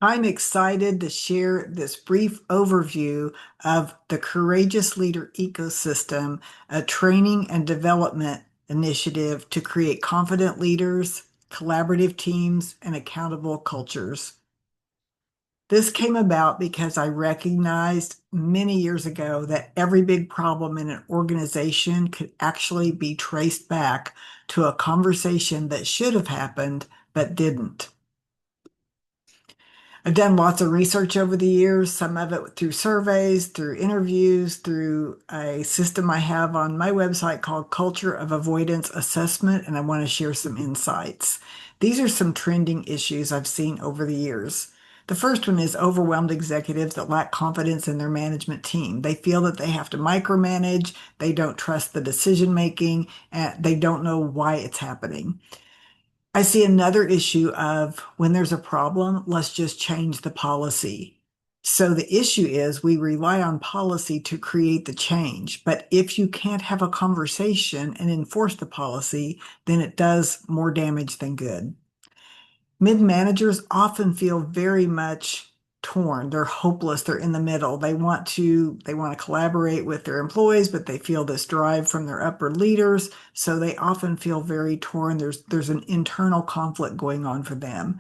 I'm excited to share this brief overview of the Courageous Leader Ecosystem, a training and development initiative to create confident leaders, collaborative teams, and accountable cultures. This came about because I recognized many years ago that every big problem in an organization could actually be traced back to a conversation that should have happened but didn't. I've done lots of research over the years, some of it through surveys, through interviews, through a system I have on my website called Culture of Avoidance Assessment, and I want to share some insights. These are some trending issues I've seen over the years. The first one is overwhelmed executives that lack confidence in their management team. They feel that they have to micromanage, they don't trust the decision making, and they don't know why it's happening. I see another issue of when there's a problem, let's just change the policy. So the issue is we rely on policy to create the change. But if you can't have a conversation and enforce the policy, then it does more damage than good. Mid-managers often feel very much torn. They're hopeless. They're in the middle. They want to collaborate with their employees, but they feel this drive from their upper leaders. So they often feel very torn. There's an internal conflict going on for them.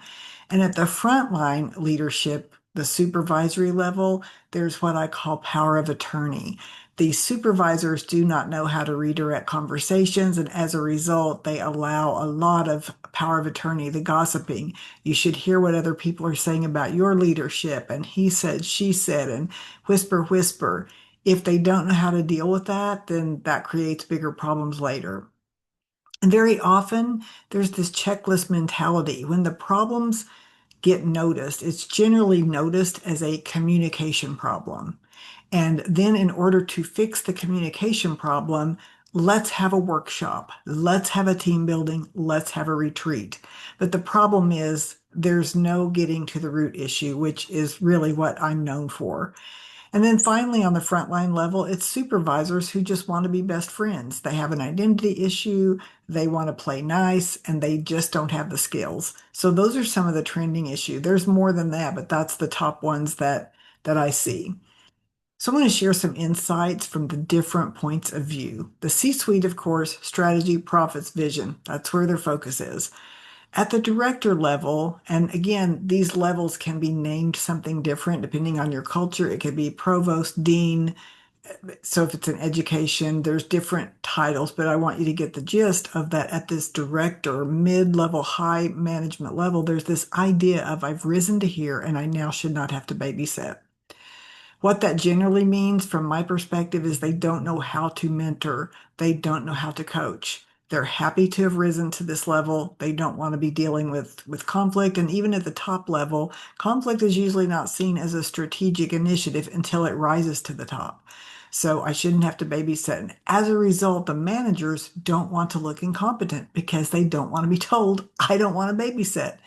And at the frontline leadership, the supervisory level, there's what I call power of attorney. These supervisors do not know how to redirect conversations, and as a result, they allow a lot of power of attorney, the gossiping. You should hear what other people are saying about your leadership, and he said, she said, and whisper, whisper. If they don't know how to deal with that, then that creates bigger problems later. And very often, there's this checklist mentality. When the problems get noticed, it's generally noticed as a communication problem. And then, in order to fix the communication problem, let's have a workshop, let's have a team building, let's have a retreat. But the problem is, there's no getting to the root issue, which is really what I'm known for. And then finally, on the frontline level, it's supervisors who just want to be best friends. They have an identity issue, they want to play nice, and they just don't have the skills. So those are some of the trending issues. There's more than that, but that's the top ones that I see. So I want to share some insights from the different points of view. The C-suite, of course, strategy, profits, vision. That's where their focus is. At the director level, and again, these levels can be named something different depending on your culture. It could be provost, dean. So if it's in education, there's different titles, but I want you to get the gist of that at this director, mid-level, high management level, there's this idea of I've risen to here and I now should not have to babysit. What that generally means from my perspective is they don't know how to mentor. They don't know how to coach. They're happy to have risen to this level. They don't want to be dealing with conflict. And even at the top level, conflict is usually not seen as a strategic initiative until it rises to the top. So I shouldn't have to babysit. And as a result, the managers don't want to look incompetent because they don't want to be told, I don't want to babysit.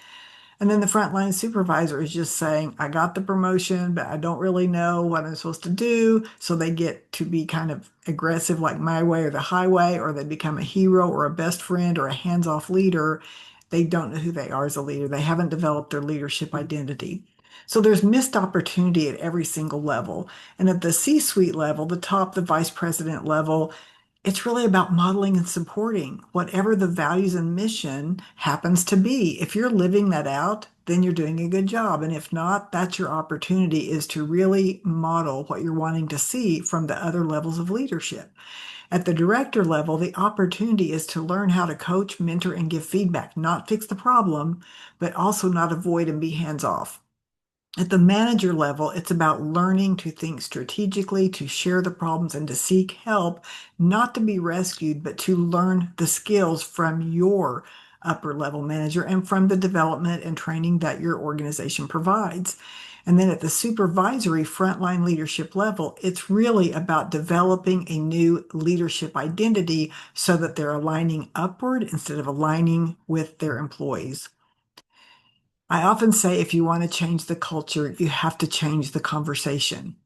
And then the frontline supervisor is just saying, I got the promotion, but I don't really know what I'm supposed to do. So they get to be kind of aggressive, like my way or the highway, or they become a hero or a best friend or a hands-off leader. They don't know who they are as a leader. They haven't developed their leadership identity. So there's missed opportunity at every single level. And at the C-suite level, the top, the vice president level, it's really about modeling and supporting whatever the values and mission happens to be. If you're living that out, then you're doing a good job. And if not, that's your opportunity is to really model what you're wanting to see from the other levels of leadership. At the director level, the opportunity is to learn how to coach, mentor, and give feedback, not fix the problem, but also not avoid and be hands off. At the manager level, it's about learning to think strategically, to share the problems, and to seek help, not to be rescued, but to learn the skills from your upper level manager and from the development and training that your organization provides. And then at the supervisory frontline leadership level, it's really about developing a new leadership identity so that they're aligning upward instead of aligning with their employees. I often say if you want to change the culture, you have to change the conversation.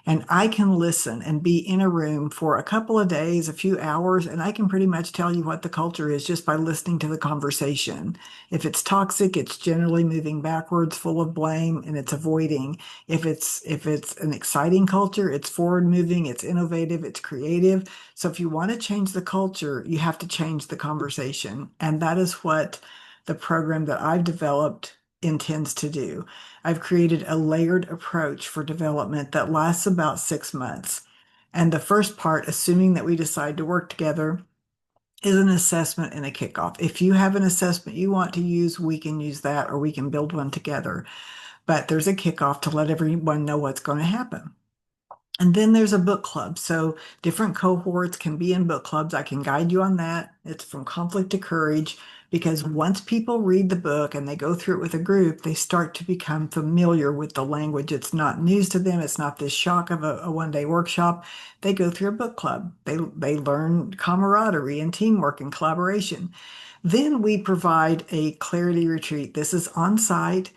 And I can listen and be in a room for a couple of days, a few hours, and I can pretty much tell you what the culture is just by listening to the conversation. If it's toxic, it's generally moving backwards, full of blame, and it's avoiding. If it's an exciting culture, it's forward moving, it's innovative, it's creative. So if you want to change the culture, you have to change the conversation. And that is what the program that I've developed intends to do. I've created a layered approach for development that lasts about 6 months. And the first part, assuming that we decide to work together, is an assessment and a kickoff. If you have an assessment you want to use, we can use that or we can build one together. But there's a kickoff to let everyone know what's going to happen. And then there's a book club. So different cohorts can be in book clubs. I can guide you on that. It's from conflict to courage because once people read the book and they go through it with a group, they start to become familiar with the language. It's not news to them. It's not this shock of a one-day workshop. They go through a book club. They learn camaraderie and teamwork and collaboration. Then we provide a clarity retreat. This is on site.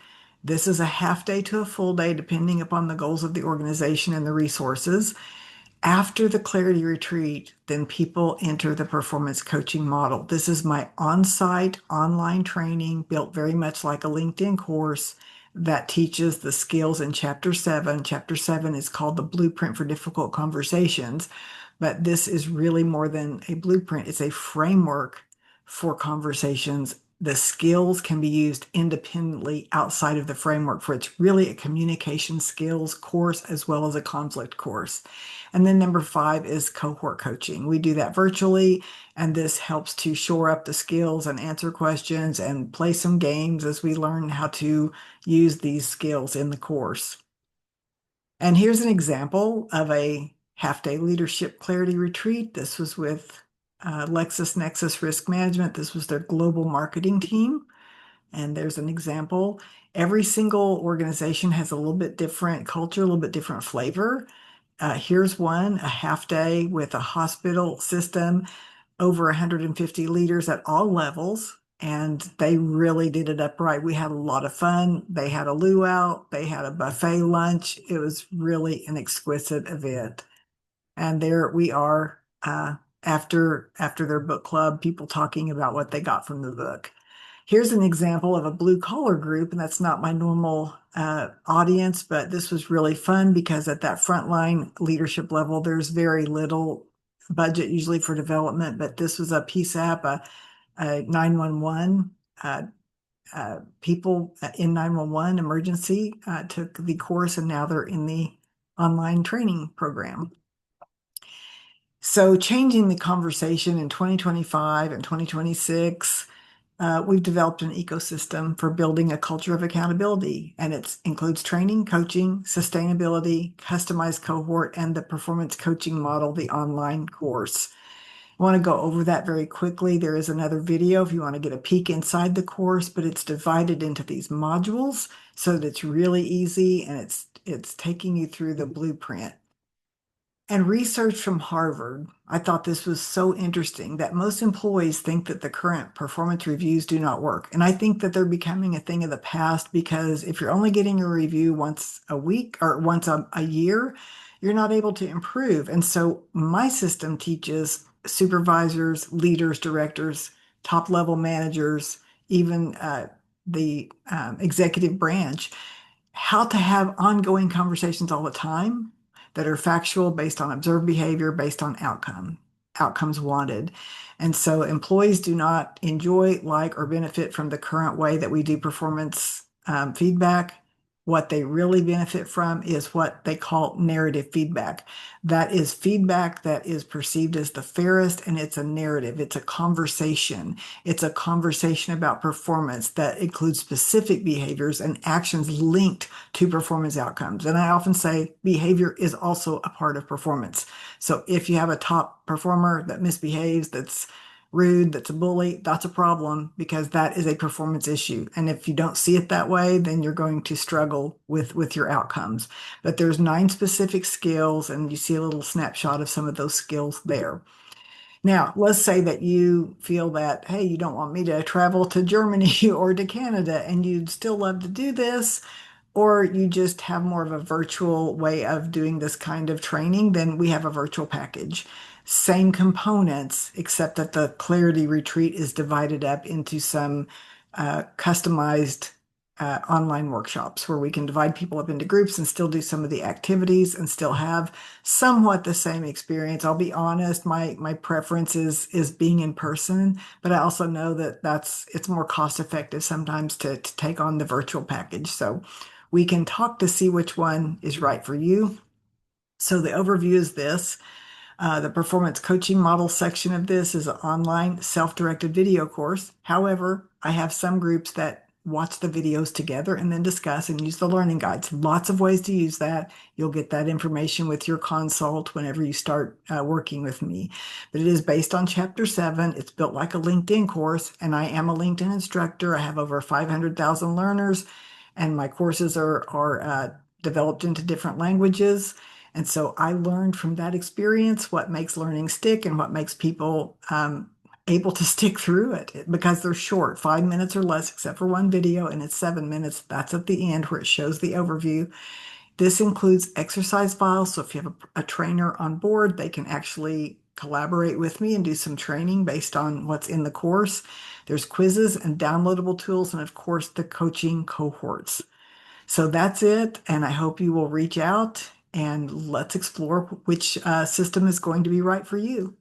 This is a half day to a full day, depending upon the goals of the organization and the resources. After the clarity retreat, then people enter the performance coaching model. This is my on site online training built very much like a LinkedIn course that teaches the skills in chapter 7. Chapter 7 is called the Blueprint for Difficult Conversations, but this is really more than a blueprint, it's a framework for conversations. The skills can be used independently outside of the framework, for it's really a communication skills course as well as a conflict course. And then number 5 is cohort coaching. We do that virtually, and this helps to shore up the skills and answer questions and play some games as we learn how to use these skills in the course. And here's an example of a half-day leadership clarity retreat. This was with LexisNexis Risk Management. This was their global marketing team. And there's an example. Every single organization has a little bit different culture, a little bit different flavor. Here's one, a half day with a hospital system, over 150 leaders at all levels, and they really did it up right. We had a lot of fun. They had a luau, they had a buffet lunch. It was really an exquisite event. And there we are, after their book club, people talking about what they got from the book. Here's an example of a blue collar group, and that's not my normal audience, but this was really fun because at that frontline leadership level, there's very little budget usually for development, but this was a PSAP, a 911. People in 911 emergency took the course, and now they're in the online training program. So changing the conversation in 2025 and 2026, we've developed an ecosystem for building a culture of accountability, and it includes training, coaching, sustainability, customized cohort, and the performance coaching model, the online course. I want to go over that very quickly. There is another video if you want to get a peek inside the course, but it's divided into these modules so that it's really easy, and it's taking you through the blueprint. And research from Harvard, I thought this was so interesting that most employees think that the current performance reviews do not work. And I think that they're becoming a thing of the past because if you're only getting a review once a week or once a year, you're not able to improve. And so my system teaches supervisors, leaders, directors, top level managers, even the executive branch, how to have ongoing conversations all the time that are factual, based on observed behavior, based on outcomes wanted. And so employees do not enjoy, like, or benefit from the current way that we do performance feedback. What they really benefit from is what they call narrative feedback. That is feedback that is perceived as the fairest, and it's a narrative. It's a conversation. It's a conversation about performance that includes specific behaviors and actions linked to performance outcomes. And I often say behavior is also a part of performance. So if you have a top performer that misbehaves, that's rude, that's a bully, that's a problem because that is a performance issue. And if you don't see it that way, then you're going to struggle with your outcomes. But there's 9 specific skills, and you see a little snapshot of some of those skills there. Now, let's say that you feel that, hey, you don't want me to travel to Germany or to Canada, and you'd still love to do this, or you just have more of a virtual way of doing this kind of training, then we have a virtual package. Same components, except that the Clarity Retreat is divided up into some customized online workshops where we can divide people up into groups and still do some of the activities and still have somewhat the same experience. I'll be honest, my preference is being in person, but I also know that it's more cost effective sometimes to take on the virtual package. So we can talk to see which one is right for you. So the overview is this. The performance coaching model section of this is an online self-directed video course. However, I have some groups that watch the videos together and then discuss and use the learning guides. Lots of ways to use that. You'll get that information with your consult whenever you start working with me. But it is based on Chapter 7. It's built like a LinkedIn course, and I am a LinkedIn instructor. I have over 500,000 learners, and my courses are developed into different languages. And so I learned from that experience what makes learning stick and what makes people able to stick through it because they're short, 5 minutes or less, except for one video, and it's 7 minutes. That's at the end where it shows the overview. This includes exercise files. So if you have a trainer on board, they can actually collaborate with me and do some training based on what's in the course. There's quizzes and downloadable tools, and of course, the coaching cohorts. So that's it. And I hope you will reach out and let's explore which system is going to be right for you.